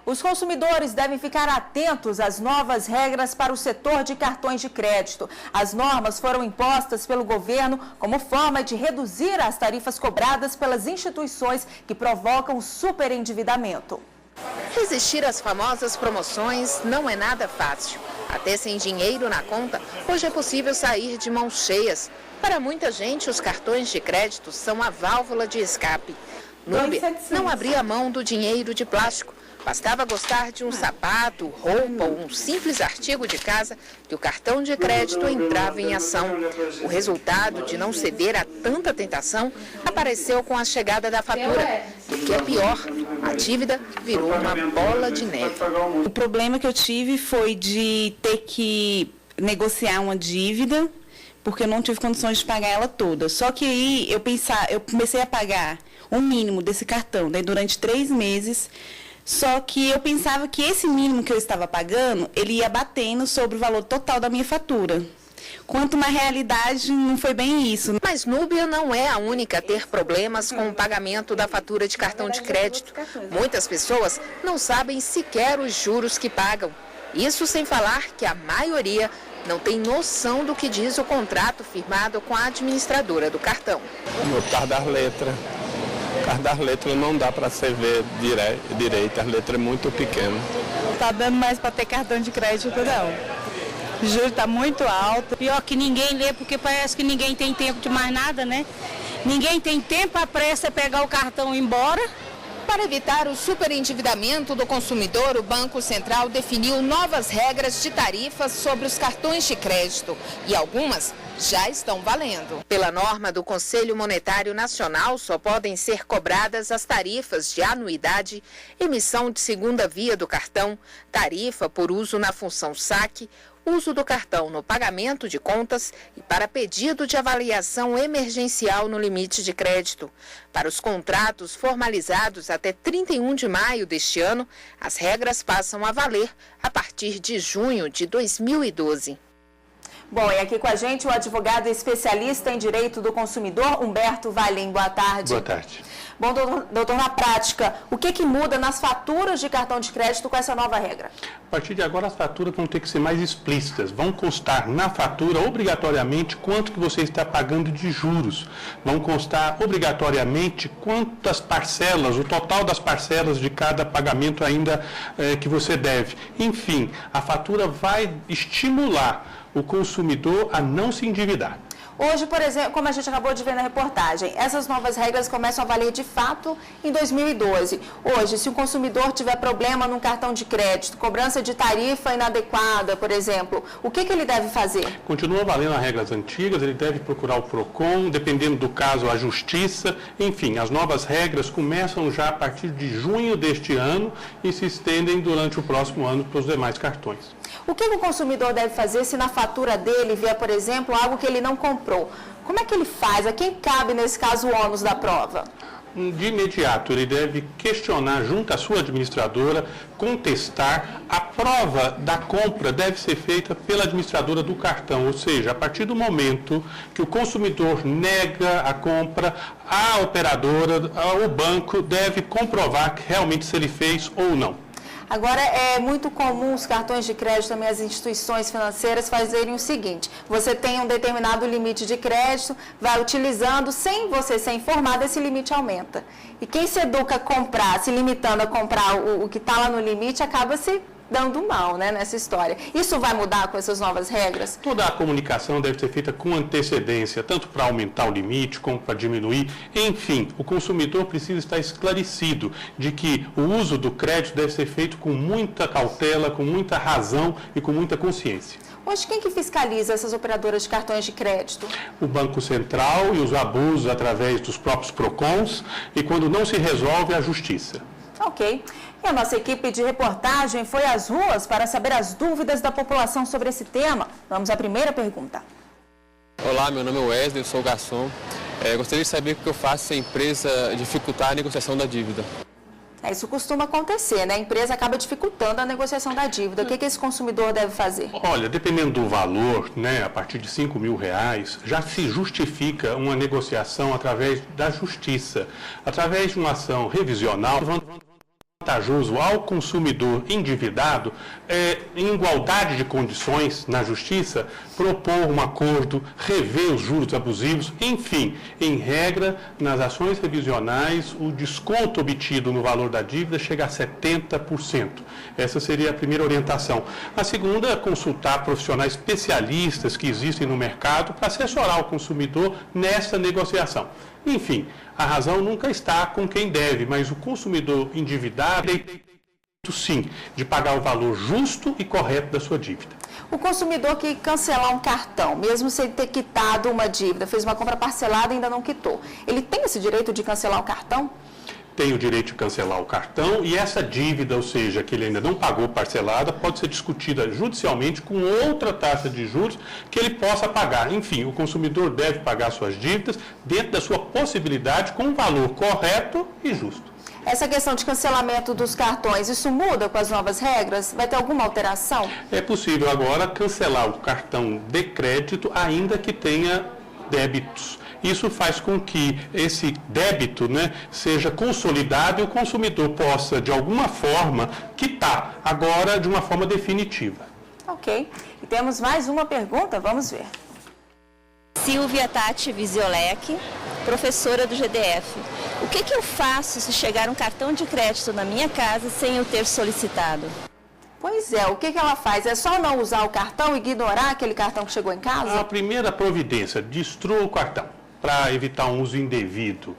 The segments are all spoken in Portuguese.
Os consumidores devem ficar atentos às novas regras para o setor de cartões de crédito. As normas foram impostas pelo governo como forma de reduzir as tarifas cobradas pelas instituições que provocam o superendividamento. Resistir às famosas promoções não é nada fácil. Até sem dinheiro na conta, hoje é possível sair de mãos cheias. Para muita gente, os cartões de crédito são a válvula de escape. Núbia não abria mão do dinheiro de plástico. Bastava gostar de um sapato, roupa ou um simples artigo de casa que o cartão de crédito entrava em ação. O resultado de não ceder a tanta tentação apareceu com a chegada da fatura. E o que é pior, a dívida virou uma bola de neve. O problema que eu tive foi de ter que negociar uma dívida, porque eu não tive condições de pagar ela toda. Só que aí eu comecei a pagar o mínimo desse cartão, né, durante 3 meses. Só que eu pensava que esse mínimo que eu estava pagando, ele ia batendo sobre o valor total da minha fatura. Quanto na realidade, não foi bem isso. Mas Núbia não é a única a ter problemas com o pagamento da fatura de cartão de crédito. Muitas pessoas não sabem sequer os juros que pagam. Isso sem falar que a maioria não tem noção do que diz o contrato firmado com a administradora do cartão. No par das letras. Das letras não dá para você ver direito, as letras é muito pequenas. Está dando mais para ter cartão de crédito, não. O juro está muito alto. Pior que ninguém lê, porque parece que ninguém tem tempo de mais nada, né? Ninguém tem tempo, a pressa é pegar o cartão e ir embora. Para evitar o superendividamento do consumidor, o Banco Central definiu novas regras de tarifas sobre os cartões de crédito e algumas já estão valendo. Pela norma do Conselho Monetário Nacional, só podem ser cobradas as tarifas de anuidade, emissão de segunda via do cartão, tarifa por uso na função saque, uso do cartão no pagamento de contas e para pedido de avaliação emergencial no limite de crédito. Para os contratos formalizados até 31 de maio deste ano, as regras passam a valer a partir de junho de 2012. Bom, e aqui com a gente o advogado especialista em direito do consumidor, Humberto Valim. Boa tarde. Boa tarde. Bom, doutor, na prática, o que muda nas faturas de cartão de crédito com essa nova regra? A partir de agora, as faturas vão ter que ser mais explícitas. Vão constar na fatura, obrigatoriamente, quanto que você está pagando de juros. Vão constar, obrigatoriamente, quantas parcelas, o total das parcelas de cada pagamento ainda que você deve. Enfim, a fatura vai estimular o consumidor a não se endividar. Hoje, por exemplo, como a gente acabou de ver na reportagem, essas novas regras começam a valer de fato em 2012. Hoje, se o consumidor tiver problema num cartão de crédito, cobrança de tarifa inadequada, por exemplo, o que ele deve fazer? Continua valendo as regras antigas, ele deve procurar o PROCON, dependendo do caso, a Justiça. Enfim, as novas regras começam já a partir de junho deste ano e se estendem durante o próximo ano para os demais cartões. O que o consumidor deve fazer se na fatura dele vier, por exemplo, algo que ele não comprou? Como é que ele faz? A quem cabe, nesse caso, o ônus da prova? De imediato, ele deve questionar junto à sua administradora, contestar. A prova da compra deve ser feita pela administradora do cartão, ou seja, a partir do momento que o consumidor nega a compra, a operadora, o banco deve comprovar realmente se ele fez ou não. Agora, é muito comum os cartões de crédito, também as instituições financeiras, fazerem o seguinte: você tem um determinado limite de crédito, vai utilizando, sem você ser informado, esse limite aumenta. E quem se educa a comprar, se limitando a comprar o que está lá no limite, acaba se dando mal, né, nessa história. Isso vai mudar com essas novas regras? Toda a comunicação deve ser feita com antecedência, tanto para aumentar o limite como para diminuir. Enfim, o consumidor precisa estar esclarecido de que o uso do crédito deve ser feito com muita cautela, com muita razão e com muita consciência. Hoje, quem que fiscaliza essas operadoras de cartões de crédito? O Banco Central e os abusos através dos próprios PROCONs, e quando não se resolve, a Justiça. Ok. E a nossa equipe de reportagem foi às ruas para saber as dúvidas da população sobre esse tema. Vamos à primeira pergunta. Olá, meu nome é Wesley, eu sou garçom. Gostaria de saber o que eu faço se a empresa dificultar a negociação da dívida. Isso costuma acontecer, né? A empresa acaba dificultando a negociação da dívida. O que esse consumidor deve fazer? Olha, dependendo do valor, né, a partir de R$5.000, já se justifica uma negociação através da Justiça, através de uma ação revisional. vantajoso ao consumidor endividado, em igualdade de condições na justiça, propor um acordo, rever os juros abusivos, enfim, em regra, nas ações revisionais, o desconto obtido no valor da dívida chega a 70%. Essa seria a primeira orientação. A segunda é consultar profissionais especialistas que existem no mercado para assessorar o consumidor nessa negociação. Enfim, a razão nunca está com quem deve, mas o consumidor endividado tem direito, sim, de pagar o valor justo e correto da sua dívida. O consumidor que cancelar um cartão, mesmo sem ter quitado uma dívida, fez uma compra parcelada e ainda não quitou, ele tem esse direito de cancelar o cartão? Tem o direito de cancelar o cartão e essa dívida, ou seja, que ele ainda não pagou parcelada, pode ser discutida judicialmente com outra taxa de juros que ele possa pagar. Enfim, o consumidor deve pagar suas dívidas dentro da sua possibilidade com um valor correto e justo. Essa questão de cancelamento dos cartões, isso muda com as novas regras? Vai ter alguma alteração? É possível agora cancelar o cartão de crédito ainda que tenha débitos. Isso faz com que esse débito, seja consolidado e o consumidor possa, de alguma forma, quitar, agora de uma forma definitiva. Ok. E temos mais uma pergunta, vamos ver. Silvia Tati Visiolek, professora do GDF. O que eu faço se chegar um cartão de crédito na minha casa sem eu ter solicitado? Pois é, o que ela faz? É só não usar o cartão e ignorar aquele cartão que chegou em casa? A primeira providência, destrua o cartão para evitar um uso indevido.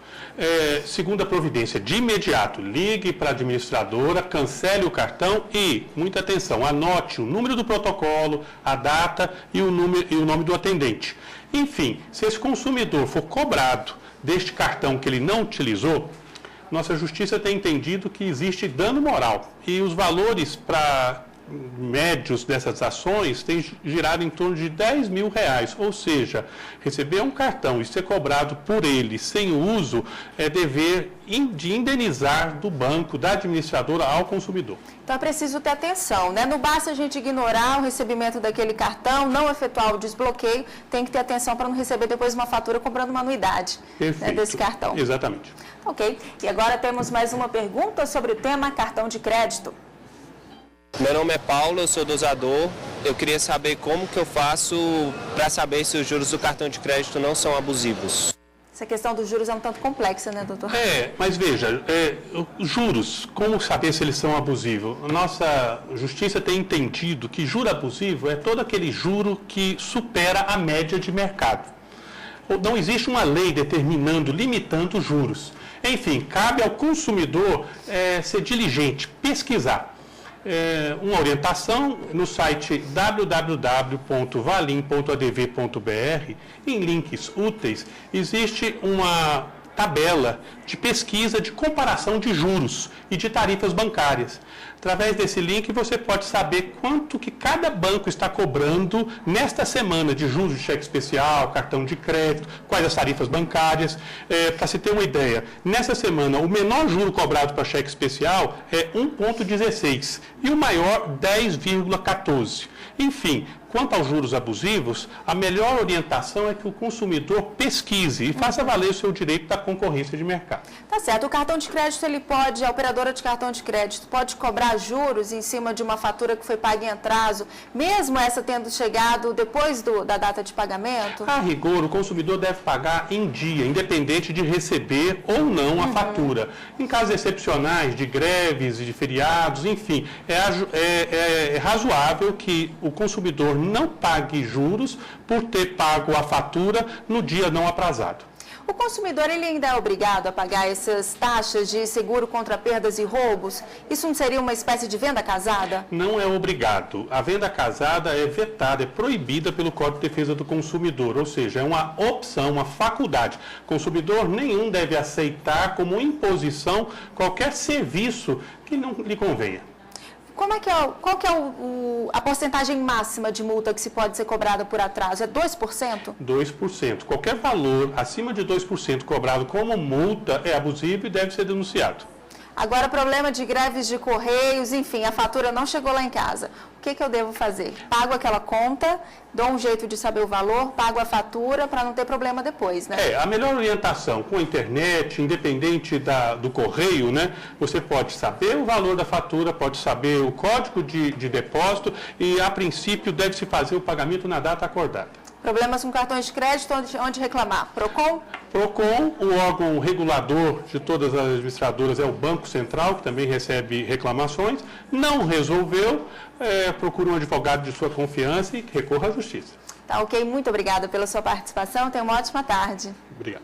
Segunda providência, de imediato, ligue para a administradora, cancele o cartão e, muita atenção, anote o número do protocolo, a data e o nome do atendente. Enfim, se esse consumidor for cobrado deste cartão que ele não utilizou, nossa justiça tem entendido que existe dano moral e os valores médios dessas ações têm girado em torno de R$10 mil, ou seja, receber um cartão e ser cobrado por ele sem o uso é dever de indenizar do banco, da administradora ao consumidor. Então é preciso ter atenção, Não basta a gente ignorar o recebimento daquele cartão, não efetuar o desbloqueio, tem que ter atenção para não receber depois uma fatura cobrando uma anuidade desse cartão. Exatamente. Ok, e agora temos mais uma pergunta sobre o tema cartão de crédito. Meu nome é Paulo, eu sou dosador. Eu queria saber como que eu faço para saber se os juros do cartão de crédito não são abusivos. Essa questão dos juros é um tanto complexa, doutor? Mas veja, os juros, como saber se eles são abusivos? Nossa justiça tem entendido que juro abusivo é todo aquele juro que supera a média de mercado. Não existe uma lei determinando, limitando os juros. Enfim, cabe ao consumidor ser diligente, pesquisar. Uma orientação no site www.valim.adv.br, em links úteis, existe uma tabela de pesquisa de comparação de juros e de tarifas bancárias. Através desse link você pode saber quanto que cada banco está cobrando nesta semana de juros de cheque especial, cartão de crédito, quais as tarifas bancárias. Para se ter uma ideia, nessa semana o menor juro cobrado para cheque especial é 1,16 e o maior 10,14. Enfim, quanto aos juros abusivos, a melhor orientação é que o consumidor pesquise e faça valer o seu direito da concorrência de mercado. Tá certo. O cartão de crédito, a operadora de cartão de crédito pode cobrar juros em cima de uma fatura que foi paga em atraso, mesmo essa tendo chegado depois da data de pagamento? A rigor, o consumidor deve pagar em dia, independente de receber ou não a fatura. Em casos excepcionais de greves e de feriados, enfim, é razoável que o consumidor não pague juros por ter pago a fatura no dia não aprazado. O consumidor ele ainda é obrigado a pagar essas taxas de seguro contra perdas e roubos? Isso não seria uma espécie de venda casada? Não é obrigado. A venda casada é vetada, é proibida pelo Código de Defesa do Consumidor, ou seja, é uma opção, uma faculdade. Consumidor nenhum deve aceitar como imposição qualquer serviço que não lhe convenha. Qual que é a porcentagem máxima de multa que se pode ser cobrada por atraso? É 2%? 2%. Qualquer valor acima de 2% cobrado como multa é abusivo e deve ser denunciado. Agora, problema de greves de correios, enfim, a fatura não chegou lá em casa. O que eu devo fazer? Pago aquela conta, dou um jeito de saber o valor, pago a fatura para não ter problema depois, né? A melhor orientação com a internet, independente do correio, né? Você pode saber o valor da fatura, pode saber o código de depósito e, a princípio, deve-se fazer o pagamento na data acordada. Problemas com cartões de crédito, onde reclamar? PROCON? PROCON, o órgão regulador de todas as administradoras é o Banco Central, que também recebe reclamações. Não resolveu, procure um advogado de sua confiança e recorra à justiça. Tá ok, muito obrigada pela sua participação. Tenha uma ótima tarde. Obrigado.